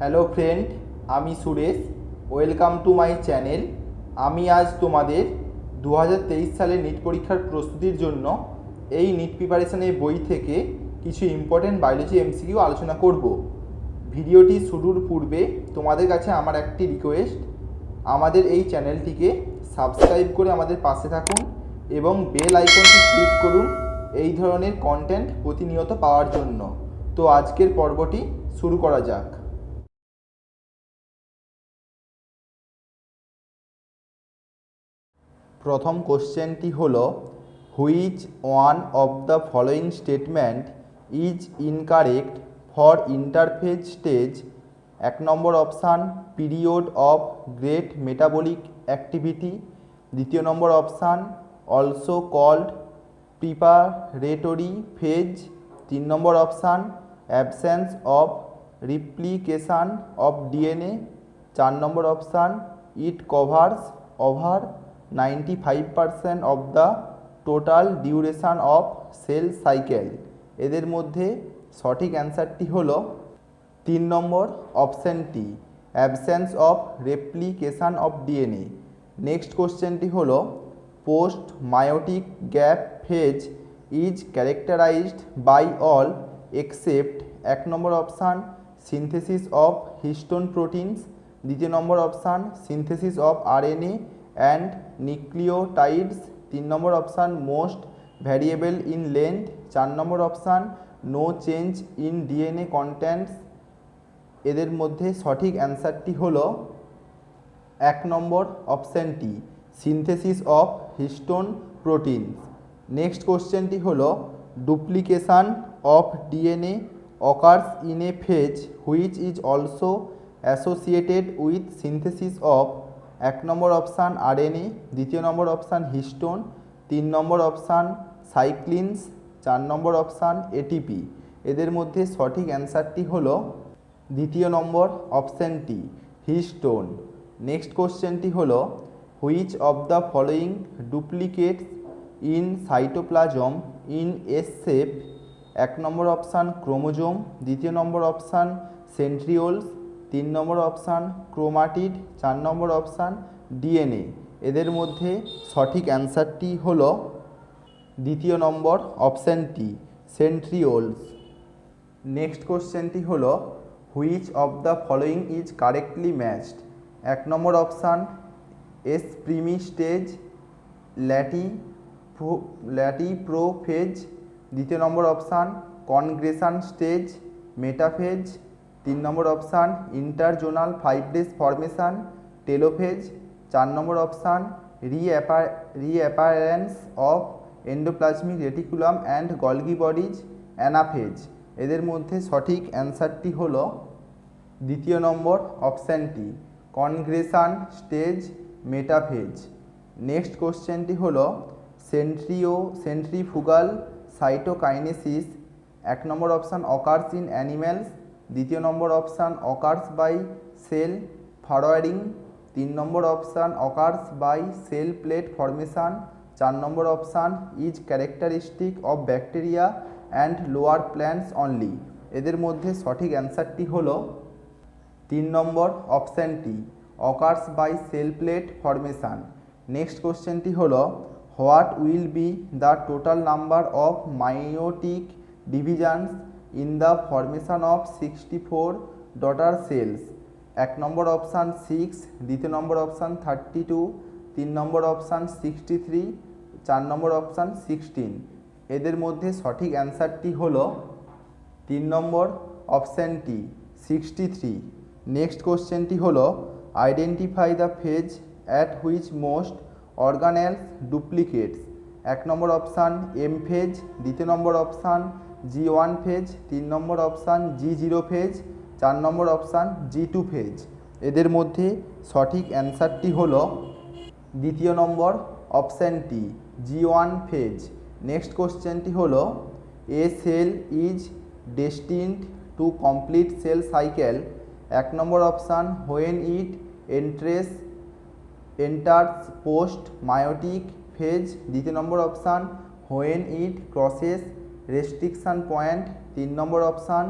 Hello friend, আমি Suresh. Welcome to my channel. আমি আজ তোমাদের 2023 সালের নিট পরীক্ষার প্রস্তুতির জন্য এই নিট প্রিপারেশনের বই থেকে কিছু ইম্পর্টেন্ট বায়োলজি এমসিকিউ আলোচনা করব। ভিডিওটি শুরুর পূর্বে তোমাদের কাছে আমার একটি রিকোয়েস্ট, আমাদের এই চ্যানেলটিকে সাবস্ক্রাইব করে আমাদের পাশে থাকুন এবং বেল আইকনটি ক্লিক করুন এই ধরনের কন্টেন্ট প্রতিনিয়ত পাওয়ার জন্য। তো আজকের পর্বটি শুরু করা যাক। প্রথম কোশ্চেনটি হলো, which one of the following statement is incorrect for interphase stage? 1 number option period of great metabolic activity, 2 number option also called preparatory phase, 3 number option absence of replication of DNA, 4 number option it covers over 95% of the total duration of cell cycle. এদের মধ্যে সঠিক অ্যান্সারটি হলো 3 number অপশানটি, absence of replication of DNA. Next কোশ্চেনটি হলো, post মায়োটিক gap phase is characterized by all except 1 number option synthesis of histone proteins, 2 number option synthesis of RNA and nucleotides, 3 number option most variable in length, 4 number option no change in DNA contents. এদের মধ্যে সঠিক অ্যান্সারটি হলো 1 number অপশানটি, synthesis of histone proteins. Next কোশ্চেনটি হলো, duplication of DNA occurs in a phase which is also associated with synthesis of 1 number option RNA, 2 number option histone, 3 number option সাইক্লিনস, 4 number option ATP. এদের মধ্যে সঠিক অ্যান্সারটি হলো 2 নম্বর অপশানটি, histone. Next কোশ্চেনটি হলো, which of the following duplicates in cytoplasm in S shape? 1 number option chromosome, 2 number option centrioles, 3 number option chromatid, 4 number option DNA. এদের মধ্যে সঠিক অ্যান্সারটি হলো 2 নম্বর অপশানটি, সেন্ট্রিওলস। নেক্সট কোশ্চেনটি হলো, which of the following is correctly matched? 1 number option S প্রিমি stage late prophase, 2 number option congression stage metaphase, 3 number option interzonal fibres formation telophase, 4 number option reappearance of endoplasmic reticulum and Golgi bodies anaphase. এদের মধ্যে সঠিক অ্যান্সারটি হলো 2 নম্বর অপশানটি, কনগ্রেশন stage metaphase. Next কোশ্চেনটি হলো, centrifugal cytokinesis 1 number option occurs in animals, 2 number option occurs by cell furrowing, 3 number option occurs by cell plate formation, 4 number option is characteristic of bacteria and lower plants only. এদের মধ্যে সঠিক অ্যান্সারটি হলো 3 number অপশানটি, occurs by cell plate formation. Next কোশ্চেনটি হলো, what will be the total number of meiotic divisions in the formation of 64 daughter sales? 1 number option 6, 2 number option 32, 3 number option 63, 4 number option 16। এদের মধ্যে সঠিক অ্যান্সারটি হলো 3 নম্বর অপশানটি, 63। Next কোশ্চেনটি হলো, identify the phase at which most organelles duplicates? 1 number option M phase, 2 number option G1 phase, 3 number option G0 phase, 4 number option G2 phase. এদের মধ্যে সঠিক অ্যান্সারটি হলো 2 নম্বর অপশানটি, G1 ফেজ। নেক্সট কোশ্চেনটি হলো, a cell is destined to complete cell cycle? 1 number option when it enters post meiotic phase, 2 number option when it crosses restriction point, 3 number option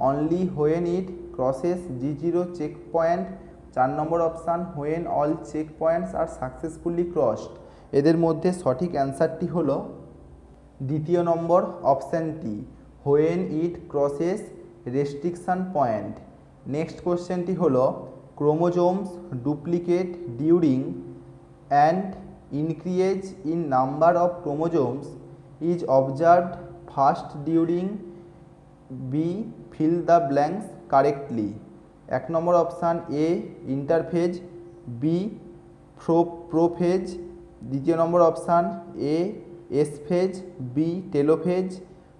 only when it crosses G0 checkpoint, 4 number option when all checkpoints are successfully crossed। এদের মধ্যে সঠিক অ্যান্সারটি হলো দ্বিতীয় নম্বর অপশানটি when it crosses restriction point। Next কোশ্চেনটি হলো chromosomes duplicate during and increase in number of chromosomes is observed first during B fill the blanks correctly। 1 number option A interphase, B prophase, দ্বিতীয় number option A S phase, B telophase,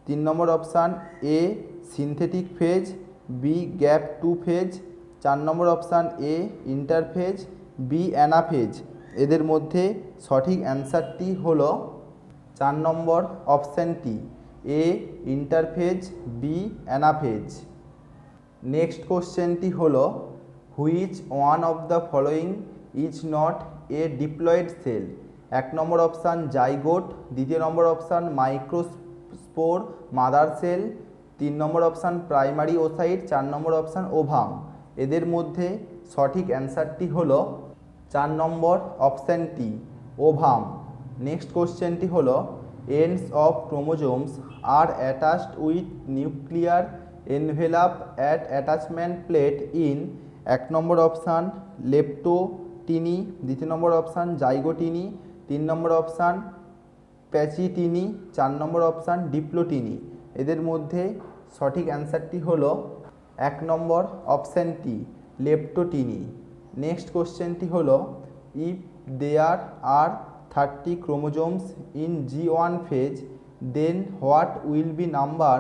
3 number option A synthetic phase, B gap two phase, 4 number option A interphase, B anaphase. এদের মধ্যে সঠিক অ্যান্সারটি হলো 4 number অপশানটি A interphase, B anaphase. Next কোশ্চেনটি হলো which one of the following is not a diploid cell. 1 number option zygote, দ্বিতীয় number option microspore mother cell, 3 number option primary oocyte, 4 number option ovum. এদের মধ্যে সঠিক অ্যান্সারটি হলো 4 number অপশানটি ovum. Next কোশ্চেনটি হলো ends of chromosomes are attached with nuclear envelope at attachment plate in 1 number option leptotene, দ্বিতীয় number option zygotene, 3 number option pachytene, 4 number option diplotene. এদের মধ্যে সঠিক অ্যান্সারটি হলো 1 নম্বর অপশানটি লেপ্টোটিনি। নেক্সট কোশ্চেনটি হলো if there are 30 chromosomes in G1 phase then what will be number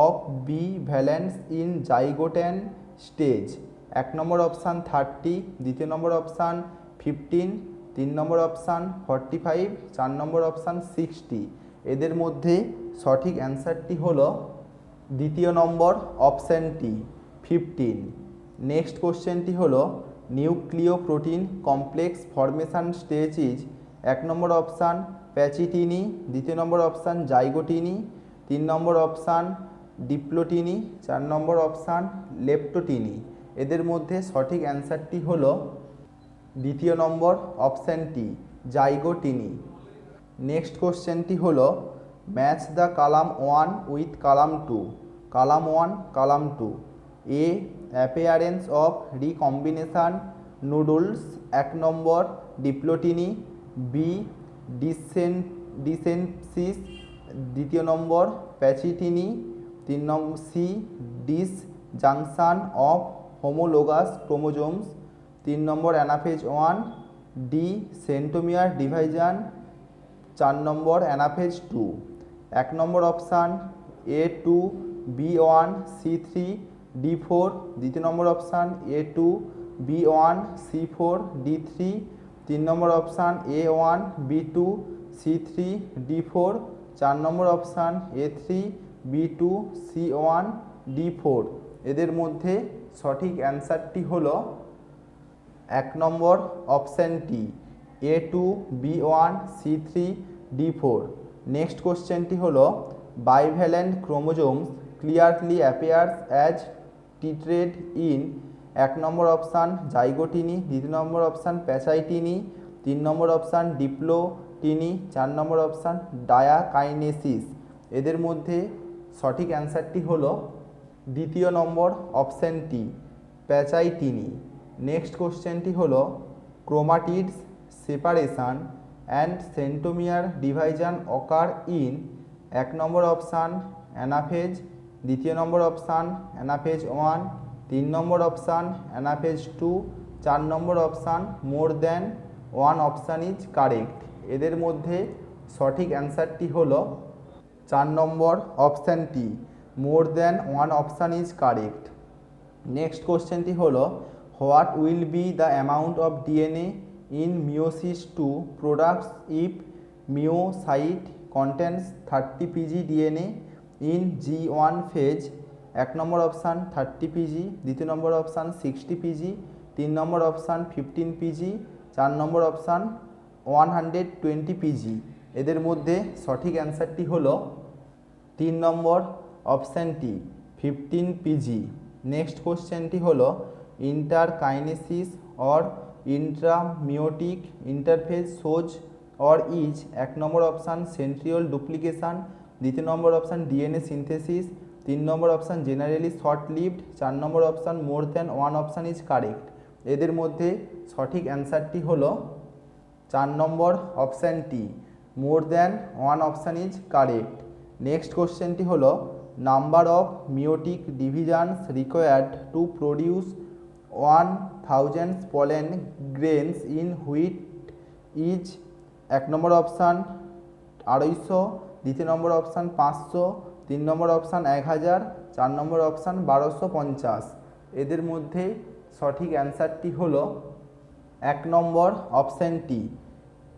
of B valence in zygote stage। 1 number option 30, দ্বিতীয় number option 15, 3 number option 45, 4 number option 60। এদের মধ্যে সঠিক অ্যান্সারটি হলো দ্বিতীয় নম্বর অপশানটি 15। নেক্সট কোশ্চেনটি হলো nucleoprotein complex formation stage is 1 number option pachytene, দ্বিতীয় number option zygotene, 3 number option diplotene, 4 number option leptotene. এদের মধ্যে সঠিক অ্যান্সারটি হলো দ্বিতীয় নম্বর অপশানটি জাইগোটিনি। নেক্সট কোশ্চেনটি হলো match the column 1 with column 2। Column 1 column 2 A appearance of recombination nodules 1 number diplotene, B ডিসেনসিস, দ্বিতীয় number pachytene, 3 number C disjunction of homologous chromosomes, 3 number anaphase 1, D centromere division, 4 number anaphase 2। 1 number option A2 B1 C3 D4, দ্বিতীয় number option A2 B1 C4 D3, 3 number option A1 B2 C3 D4, 4 number option A3 B2 C1 D4। এদের মধ্যে সঠিক অ্যান্সারটি হলো 1 number অপশানটি A2 B1 C3 D4। Next কোশ্চেনটি হলো bivalent chromosomes clearly appears as tetrad in 1 number option zygotene, দ্বিতীয় number option pachytene, 3 number option diplotene, 4 number option diakinesis. এদের মধ্যে সঠিক অ্যান্সারটি হলো দ্বিতীয় নম্বর অপশানটি প্যাচাইটিনি। নেক্সট কোশ্চেনটি হলো chromatids separation and centromere division occur in 1 number option anaphase, দ্বিতীয় number option anaphase 1, 3 number option anaphase 2, 4 number option more than 1 option is correct. এদের মধ্যে সঠিক অ্যান্সারটি হলো 4 নম্বর অপশানটি more than 1 option is correct. Next কোশ্চেনটি হলো what will be the amount of DNA in meiosis 2 products if meiocyte contains 30 pg DNA in G1 phase। 1 number option 30 pg, দ্বিতীয় number option 60 pg, 3 number option 15 pg, 4 number option 120 pg। এদের মধ্যে সঠিক অ্যান্সারটি হলো 3 number অপশানটি 15 pg। Next কোশ্চেনটি হলো interkinesis or intrameiotic interphase shows or is 1 number option centriole duplication, 2 number option DNA synthesis, 3 number option generally short lived, 4 number option more than 1 option is correct. এদের মধ্যে সঠিক অ্যান্সারটি হলো 4 নম্বর অপশানটি, more than 1 option is correct. Next কোশ্চেনটি হলো number of meiotic divisions required to produce 1000 pollen grains in wheat is 1 number option 250, 2 number option 500, 3 number option 1000, 4 number option 1250। এদের মধ্যে সঠিক অ্যান্সারটি হলো 1 নম্বর অপশানটি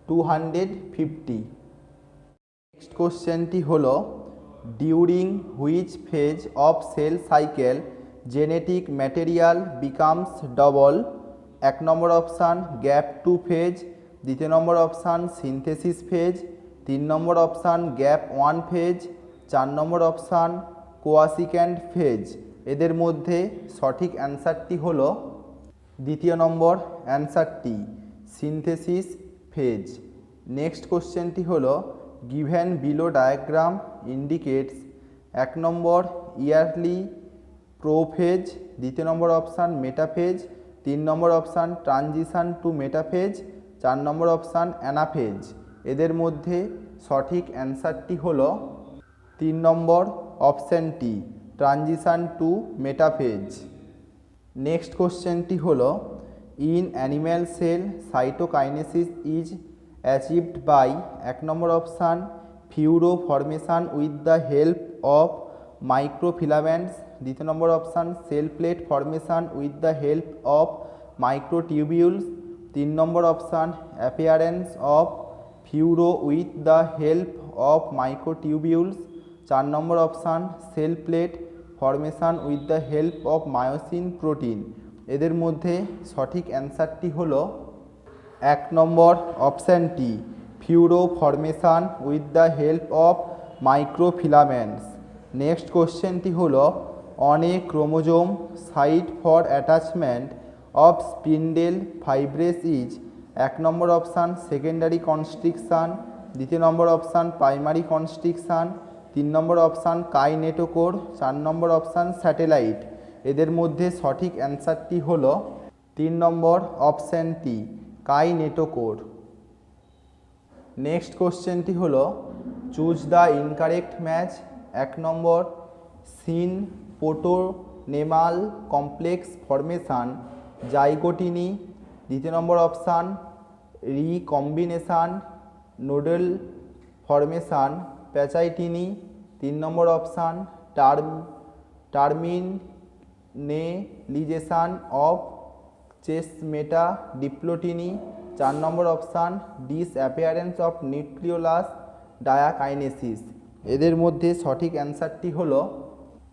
250। নেক্সট কোশ্চেনটি হলো during which phase of cell cycle genetic material becomes double, 1 number option gap 2 phase, 2 number option synthesis phase, 3 number option gap 1 phase, 4 number option quiescent phase. এদের মধ্যে সঠিক অ্যান্সারটি হলো 2 নম্বর অ্যান্সারটি সিনথেসিস ফেজ। নেক্সট কোশ্চেনটি হলো given below diagram indicates 1 number yearly prophase, 2 number option metaphase, 3 number option transition to metaphase, 4 number option anaphase. এদের মধ্যে সঠিক অ্যান্সারটি হলো 3 নম্বর অপশানটি ট্রানজিশন টু মেটাফেজ। নেক্সট কোশ্চেনটি হলো in animal cell cytokinesis is achieved by 1 number option furrow formation with the help of microfilaments, 2 number option cell plate formation with the help of microtubules, 3 number option appearance of furrow with the help of microtubules, 4 number option cell plate formation with the help of myosin protein. এদের মধ্যে সঠিক অ্যান্সারটি হলো 1 number অপশানটি furrow formation with the help of microfilaments. Next কোশ্চেনটি হলো on a chromosome site for attachment of spindle fibres is 1 number option secondary constriction, 2 number option primary constriction, 3 number option kinetochore, 4 number option satellite. এদের মধ্যে সঠিক অ্যান্সারটি হলো 3 number অপশানটি kinetochore. Next কোশ্চেনটি হলো choose the incorrect match. 1 number synaptonemal complex formation zygotene, 2 number option recombination nodule formation pachytene, 3 number option terminalisation of chiasmata diplotene, 4 number option disappearance of nucleolus diakinesis. এদের মধ্যে সঠিক অ্যান্সারটি হলো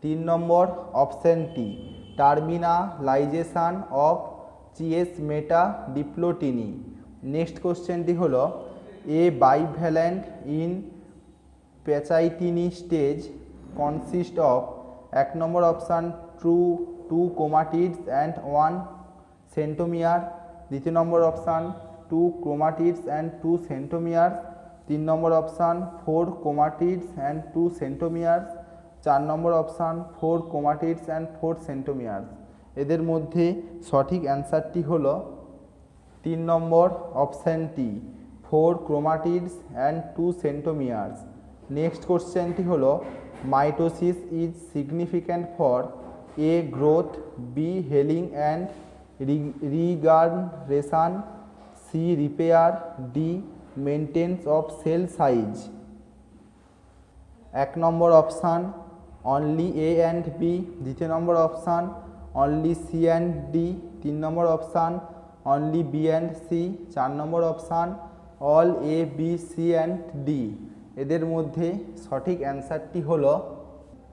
3 number অপশানটি টার্মিনালাইজেশান of চিয়েসমেটা ডিপ্লোটিনি। Next কোশ্চেনটি হলো a bivalent in pachytene stage consist of 1 number option 2 chromatids and 1 centromere, 2 number option 2 chromatids and 2 centromeres, 3 number option 4 chromatids and 2 centromeres, 4 number option 4 chromatids and 4 centromeres. এদের মধ্যে সঠিক অ্যান্সারটি হলো 3 নম্বর অপশানটি 4 chromatids and 2 সেন্টোমিয়ার্স। Next কোশ্চেনটি হলো mitosis is significant for A growth, B healing and regeneration, C repair, D maintenance of cell size. 1 number option only A and B, 2 number option only C and D, 3 number option only B and C, 4 number option all A B C and D. এদের মধ্যে সঠিক অ্যান্সারটি হলো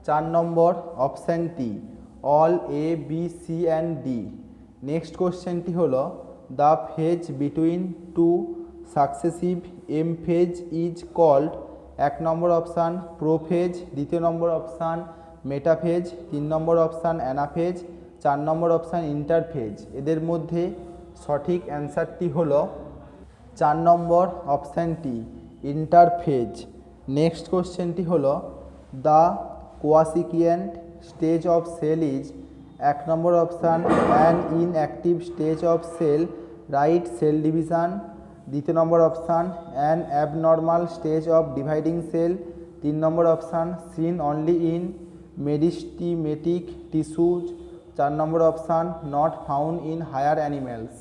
4 number অপশানটি all A B C and D. Next কোশ্চেনটি হলো the phase between 2 successive M phase is called 1 number option prophase, 2 number option metaphase, 3 number option anaphase, 4 number option interphase. এদের মধ্যে সঠিক অ্যান্সারটি হলো 4 নম্বর অপশানটি ইন্টারফেজ। নেক্সট কোশ্চেনটি হলো the quiescent stage of cell is 1 number option an inactive stage of cell right cell division. 2 number option an abnormal stage of dividing cell. 3 number option seen only in meristematic tissues. 4 number option not found in higher animals.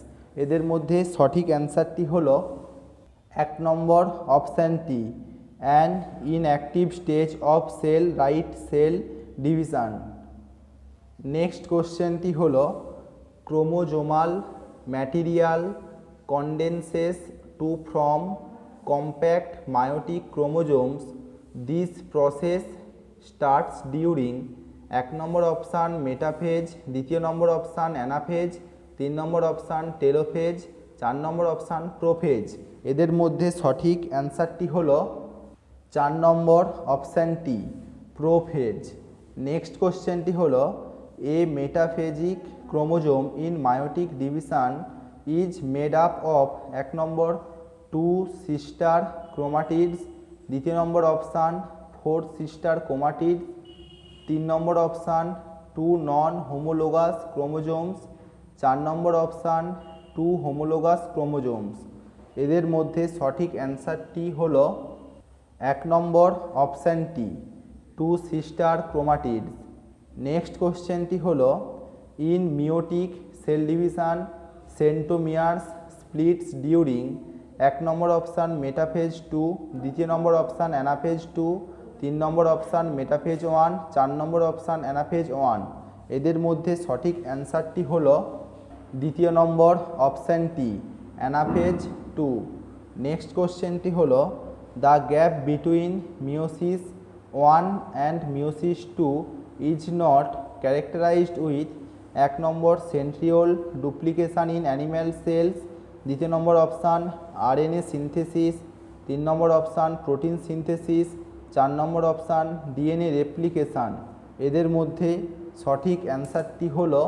এদের মধ্যে সঠিক অ্যান্সারটি হলো 1 number অপশানটি an inactive stage of cell right cell division. Next কোশ্চেনটি হলো chromosomal material condenses to form compact meiotic chromosomes. This process starts during 1 number option metaphase, 2 number option anaphase, 3 number option telophase, 4 number option prophase. এদের মধ্যে সঠিক অ্যান্সারটি হলো 4 number অপশানটি prophase. Next কোশ্চেনটি হলো a metaphasic chromosome in meiotic division is made up of 1 number 2 sister chromatids, 2 number option 4 sister chromatids, 3 number option 2 non homologous chromosomes, 4 number option 2 homologous chromosomes. এদের মধ্যে সঠিক অ্যান্সারটি হলো 1 নম্বর অপশানটি 2 sister chromatids। নেক্সট কোশ্চেনটি হলো in meiotic cell division centromeres splits during 1 number option metaphase 2, 2 number option anaphase 2, 3 number option metaphase 1, 4 number option anaphase 1। এদের মধ্যে সঠিক অ্যান্সারটি হলো 2 নম্বর অপশানটি অ্যানাফেজ 2। নেক্সট কোশ্চেনটি হলো the gap between meiosis 1 and meiosis 2 is not characterized with 1 number centriole duplication in animal cells, 2 number option RNA synthesis, 3 number option protein synthesis, 4 number option DNA replication. এদের মধ্যে সঠিক অ্যান্সারটি হলো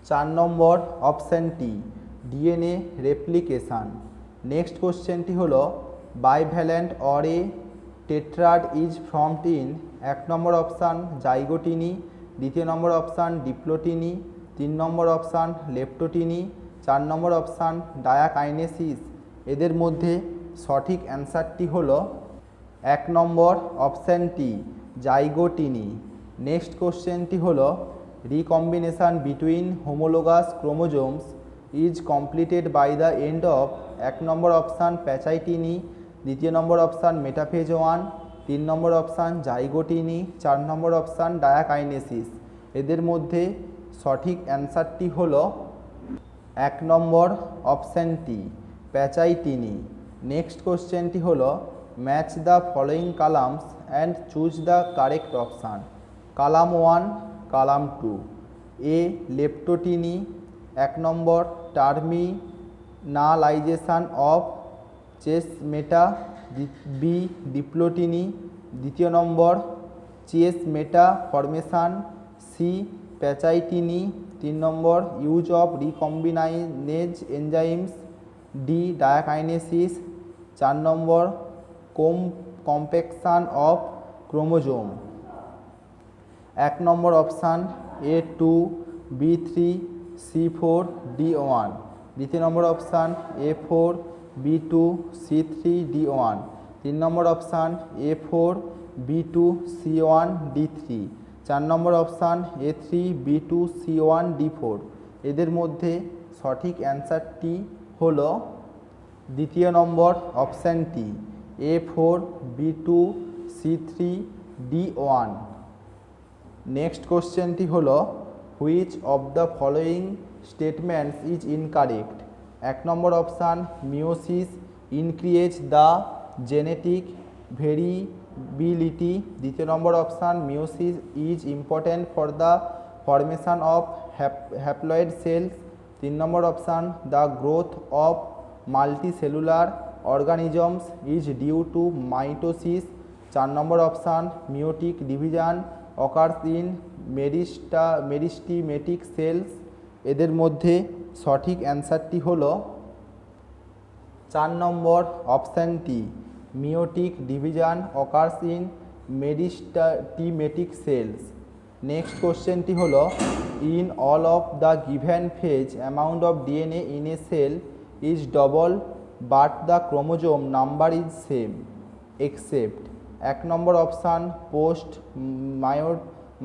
4 নম্বর অপশানটি DNA রেপ্লিকেশান। Next কোশ্চেনটি হলো bivalent or a tetrad is formed in 1 number option zygotene, 2 number option diplotene, 3 number option leptotene, 4 number option diakinesis. এদের মধ্যে সঠিক অ্যান্সারটি হলো 1 নম্বর অপশানটি জাইগোটিনি। নেক্সট কোশ্চেনটি হলো recombination between homologous chromosomes is completed by the end of 1 number option pachytene, 2 number option metaphase 1, 3 number option zygotene, 4 number option diakinesis. এদের মধ্যে সঠিক অ্যান্সারটি হলো 1 নম্বর অপশানটি প্যাচাইটিনি। নেক্সট কোশ্চেনটি হলো match the following columns and choose the correct option. Column 1, column 2। A leptotene, 1 number terminalization of chiasmata, B diplotene, 2 number chiasmata formation, C pachytene, 3 number use of recombinase enzymes, D diakinesis, 4 number compaction of chromosome. 1 number option A2, B3, C4, D1, 2 number option A4, B2, C3, D1, 3 number option A4, B2, C1, D3, 4 number option A3, B2, C1, D4। এদের মধ্যে সঠিক অ্যান্সারটি হলো 2 নম্বর অপশানটি A4, B2, C3, D1। Next কোশ্চেনটি হলো which of the following statements is incorrect. 1 number option meiosis increase the genetic variability, 2 number option meiosis is important for the formation of haploid cells, 3 number option the growth of multicellular organisms is due to mitosis, 4 number option meiotic division occurs in meristematic cells. এদের মধ্যে সঠিক অ্যান্সারটি হলো 4 number অপশানটি, meiotic division occurs in meristematic cells. Next কোশ্চেনটি হলো, in all of the given phase amount of DNA in a cell is double but the chromosome number is same except. 1 number option post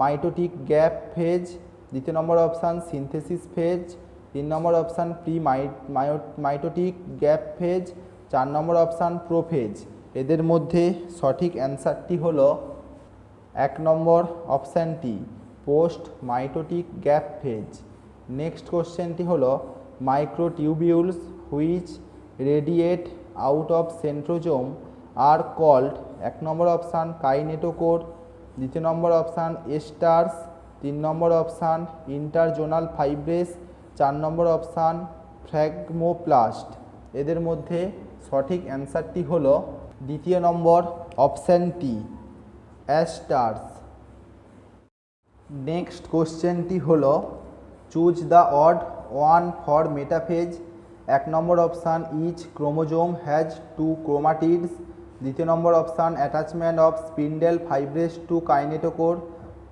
mitotic gap phase, 2 number option synthesis phase, 3 number option pre mitotic gap phase, 4 number option prophase. এদের মধ্যে সঠিক অ্যান্সারটি হলো 1 number অপশানটি post mitotic gap phase. Next কোশ্চেনটি হলো, microtubules which radiate out of centrosome are called. 1 number option kinetochore, 2 number option এস্টার্স, 3 number option interzonal ফাইব্রেস, 4 number option phragmoplast. এদের মধ্যে সঠিক অ্যান্সারটি হলো 2 নম্বর অপশানটি অ্যাস্টার্স। নেক্সট কোশ্চেনটি হলো, choose the odd one for metaphase. 1 number option each chromosome has 2 chromatids, 2 number option attachment of spindle fibres to kinetochore,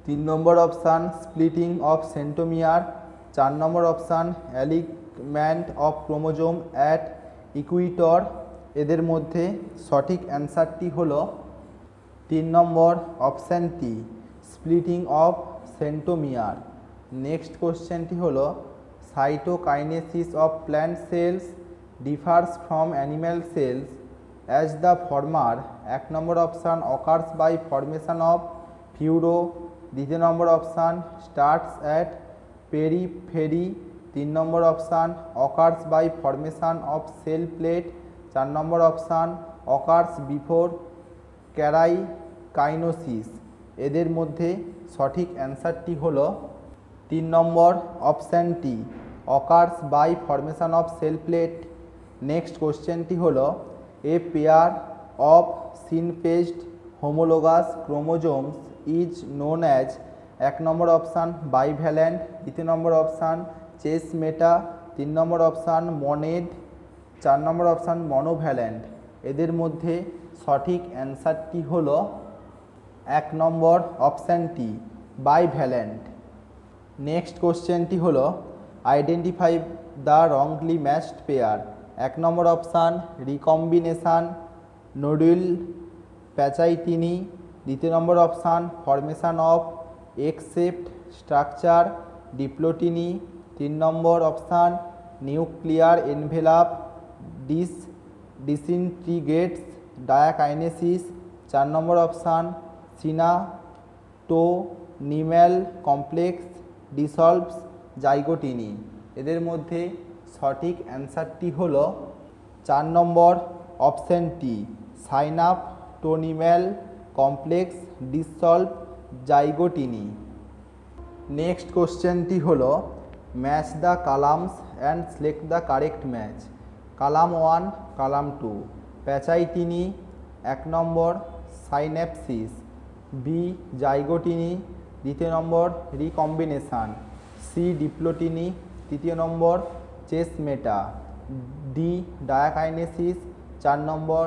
3 number option splitting of centromere, 4 number option alignment of chromosome at equator. এদের মধ্যে সঠিক অ্যান্সারটি হলো 3 number অপশানটি splitting of centromere. Next কোশ্চেনটি হলো, cytokinesis of plant cells differs from animal cells as the former. 1 number option occurs by formation of furrow, 2 number option starts at periphery, 3 number option occurs by formation of cell plate, 4 number option occurs before karyokinesis. এদের মধ্যে সঠিক অ্যান্সারটি হলো 3 number অপশানটি occurs by formation of cell plate. Next কোশ্চেনটি হলো, a pair of synapsed homologous chromosomes is known as. 1 number option bivalent, 2 number option chess meta, 3 number option মনেড, 4 number option monovalent. এদের মধ্যে সঠিক অ্যান্সারটি হলো 1 নম্বর অপশানটি বাইভ্যালেন্ট। নেক্সট কোশ্চেনটি হলো, identify the wrongly matched pair. 1 number option recombination nodule pachytene, 2 number option formation of except structure diplotene, 3 number option nuclear envelope disintegrates diakinesis, 4 number option synaptonemal complex dissolves zygotene. এদের মধ্যে সঠিক অ্যান্সারটি হলো 4 number অপশানটি synaptonemal complex dissolve zygotene. Next কোশ্চেনটি হলো, match the columns and select the correct match. Column 1, column 2, pachytene, 1 number synapsis, B জাইগোটিনি, 2 number recombination, C diplotene, 3 number chiasmata, D diakinesis, 4 number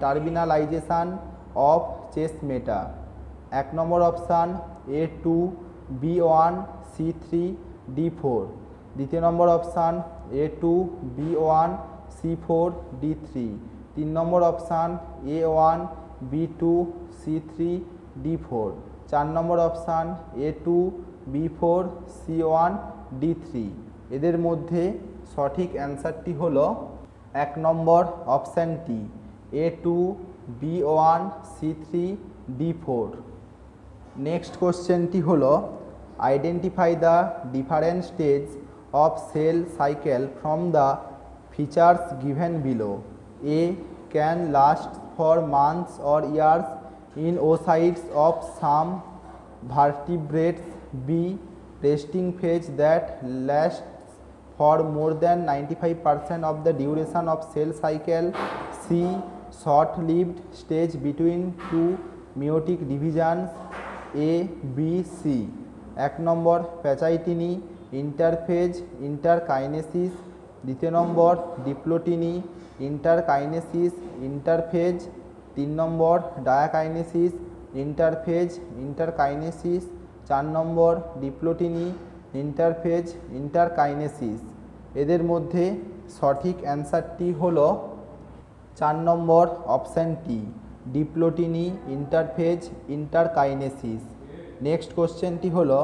terminalization of chiasmata. 1 number option A2, B1, C3, D4, 2 number option A2, B1, C4, D3, 3 number option A1, B2, C3, D4, 4 number option A2, B4, C1, D3। এদের মধ্যে সঠিক অ্যান্সারটি হলো 1 number অপশানটি A2, B1, C3, D4। Next কোশ্চেনটি হলো, identify the different stage of cell cycle from the features given below. A can last for months or years in oocytes of some vertebrates, B resting phase that lasts for more than 95% of the duration of cell cycle, C short-lived stage between two meiotic divisions A B C. 1 number pachytene interphase interkinesis. 2 number diplotene interkinesis interphase. 3 number diakinesis interphase interkinesis. 4 number diplotene interphase interkinesis. এদের মধ্যে সঠিক অ্যান্সারটি হলো 4 number অপশানটি ডিপ্লোটিনি interphase ইন্টারকাইনেসিস। Next কোশ্চেনটি হলো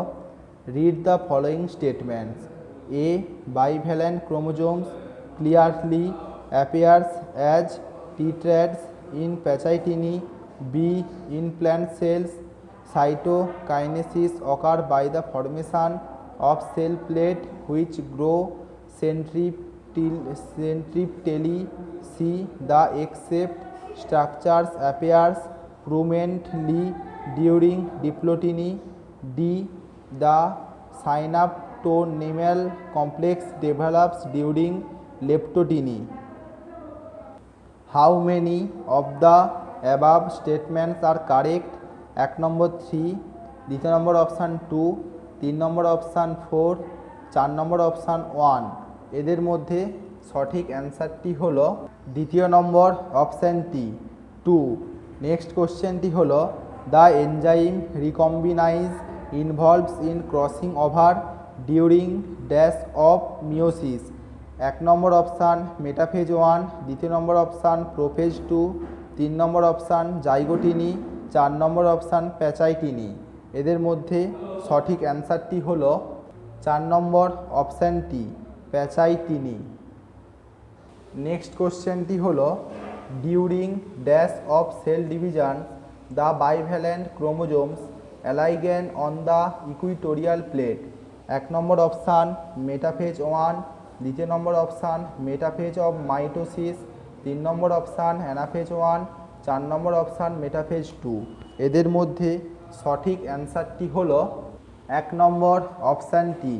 read the following statements. A bivalent chromosomes clearly appears as tetrads in Pachytini. B in plant cells cytokinesis occur by the formation of cell plate which grow centripetally. C the except structures appears prominently during diploteny. D the synaptonemal complex develops during leptoteny. How many of the above statements are correct? 1 number 3, 2 number option 2, 3 number option 4, 4 number option 1। এদের মধ্যে সঠিক অ্যান্সারটি হলো 2 নম্বর অপশানটি 2। Next কোশ্চেনটি হলো the enzyme recombinase involves in crossing over during dash of meiosis. 1 number option metaphase 1, 2 number option prophase 2, 3 number option zygotene, 4 number option pachytene. এদের মধ্যে সঠিক অ্যান্সারটি হলো 4 নম্বর অপশানটি প্যাচাইটিনি। নেক্সট কোশ্চেনটি হলো during dash of cell division the bivalent chromosomes align on the equatorial plate। 1 number option metaphase 1, 2 number option metaphase of mitosis, 3 number option anaphase 1, 4 number option metaphase 2। এদের মধ্যে সঠিক অ্যান্সারটি হলো 1 নম্বর অপশানটি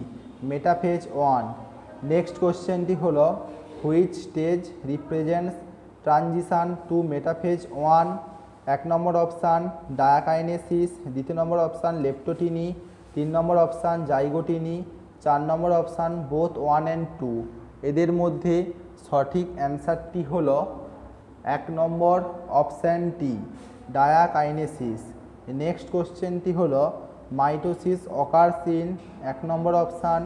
মেটাফেজ 1। নেক্সট কোশ্চেনটি হলো which stage represents transition to metaphase 1। 1 number option diakinesis, 2 number option leptotene, 3 number option zygotene, 4 number option both 1 and 2। এদের মধ্যে সঠিক অ্যান্সারটি হলো 1 নম্বর অপশানটি ডায়াকাইনেসিস। নেক্সট কোশ্চেনটি হলো mitosis occurs in 1 number option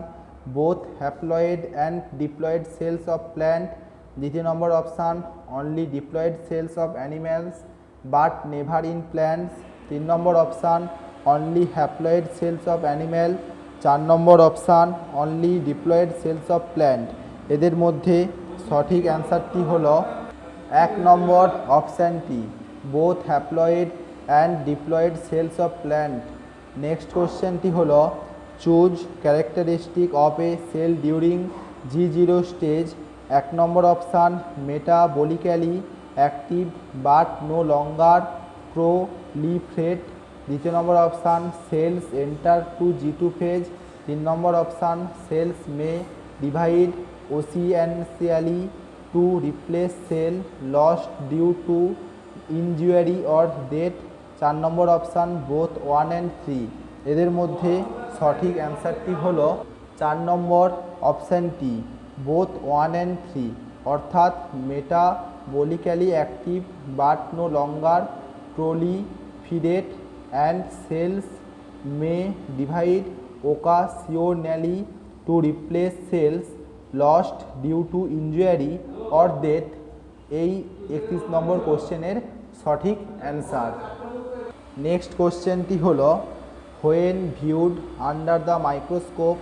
both haploid and diploid cells of plant, 2 number option only diploid cells of animals but never in plants, 3 number option only haploid cells of animal, 4 number option only diploid cells of plant. এদের মধ্যে সঠিক অ্যান্সারটি হলো 1 number অপশানটি both haploid and diploid cells of plant. Next কোশ্চেনটি হলো choose characteristic of a cell during G0 stage. 1 number option metabolically active but no longer proliferate, 2 number option cells enter to G2 phase, 3 number option cells may divide occasionally to replace cell lost due to injury or death, 4 number option both 1 and 3। এদের মধ্যে সঠিক অ্যান্সারটি হলো 4 number অপশানটি both 1 and 3, অর্থাৎ metabolically active but no longer proliferate and cells may divide occasionally to replace cells lost due to injury or death. এই 31 number কোশ্চেনের সঠিক অ্যান্সার। নেক্সট কোশ্চেনটি হলো when viewed under the microscope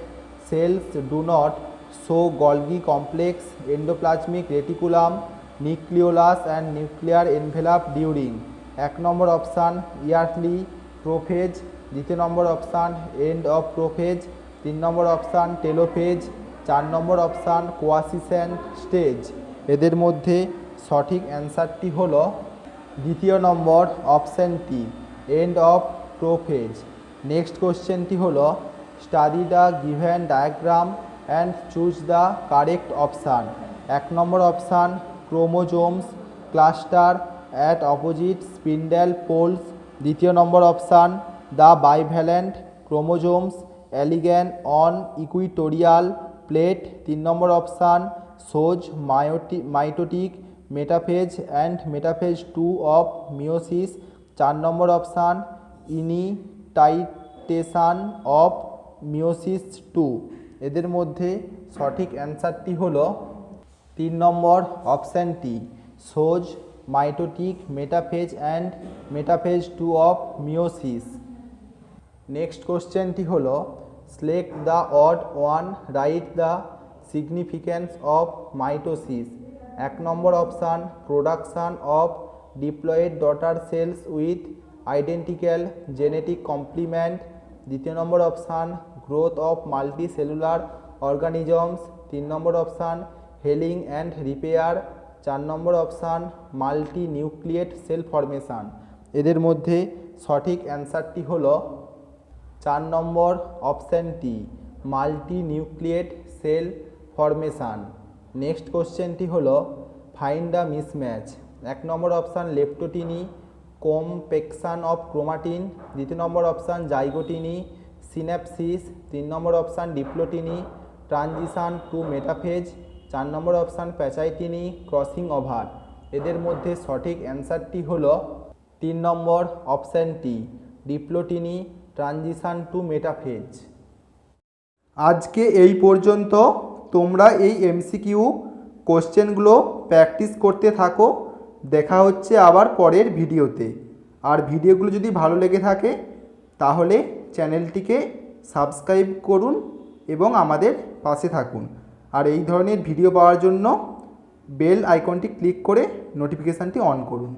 cells do not show Golgi complex endoplasmic reticulum nucleolus and nuclear envelope during. 1 number option early prophase, 2 number option end of prophase, 3 number option telophase, 4 number option কোয়াসিসেন্ট stage. এদের মধ্যে সঠিক অ্যান্সারটি হলো 2 নম্বর অপশানটি and of prophase. Next কোশ্চেনটি হলো study the given diagram and choose the correct option. 1 number option chromosomes cluster at opposite spindle poles, দ্বিতীয় number option the bivalent chromosomes align on equatorial plate. 3 number option shows mitotic metaphase and metaphase 2 of meiosis. 4 number option initiation of meiosis 2। এদের মধ্যে সঠিক অ্যান্সারটি হলো 3 number অপশানটি shows mitotic metaphase and metaphase 2 of meiosis. Next কোশ্চেনটি হলো select the odd one, write the significance of mitosis. 1 number option production of diploid daughter cells with identical genetic complement. 2 number option growth of multi cellular organisms. 3 number option healing and repair. 4 number option multi nucleate cell formation. এদের মধ্যে সঠিক অ্যান্সারটি হলো 4 number অপশানটি multi nucleate cell formation. Next কোশ্চেনটি হলো find the mismatch. 1 number option leptotene compaction of chromatin. 2 number option জাইগোটিনি synapses. 3 number option ডিপ্লোটিনি transition two metaphase. 4 number option প্যাচাইটিনি crossing over. এদের মধ্যে সঠিক অ্যান্সারটি হলো 3 নম্বর অপশানটি ডিপ্লোটিনি ট্রানজিশান টু মেটাফেজ। আজকে এই পর্যন্ত। তোমরা এই এমসিকিউ কোশ্চেনগুলো প্র্যাকটিস করতে থাকো। দেখা হচ্ছে আবার পরের ভিডিওতে। আর ভিডিওগুলো যদি ভালো লেগে থাকে তাহলে চ্যানেলটিকে সাবস্ক্রাইব করুন এবং আমাদের পাশে থাকুন। আর এই ধরনের ভিডিও পাওয়ার জন্য বেল আইকনটি ক্লিক করে নোটিফিকেশানটি অন করুন।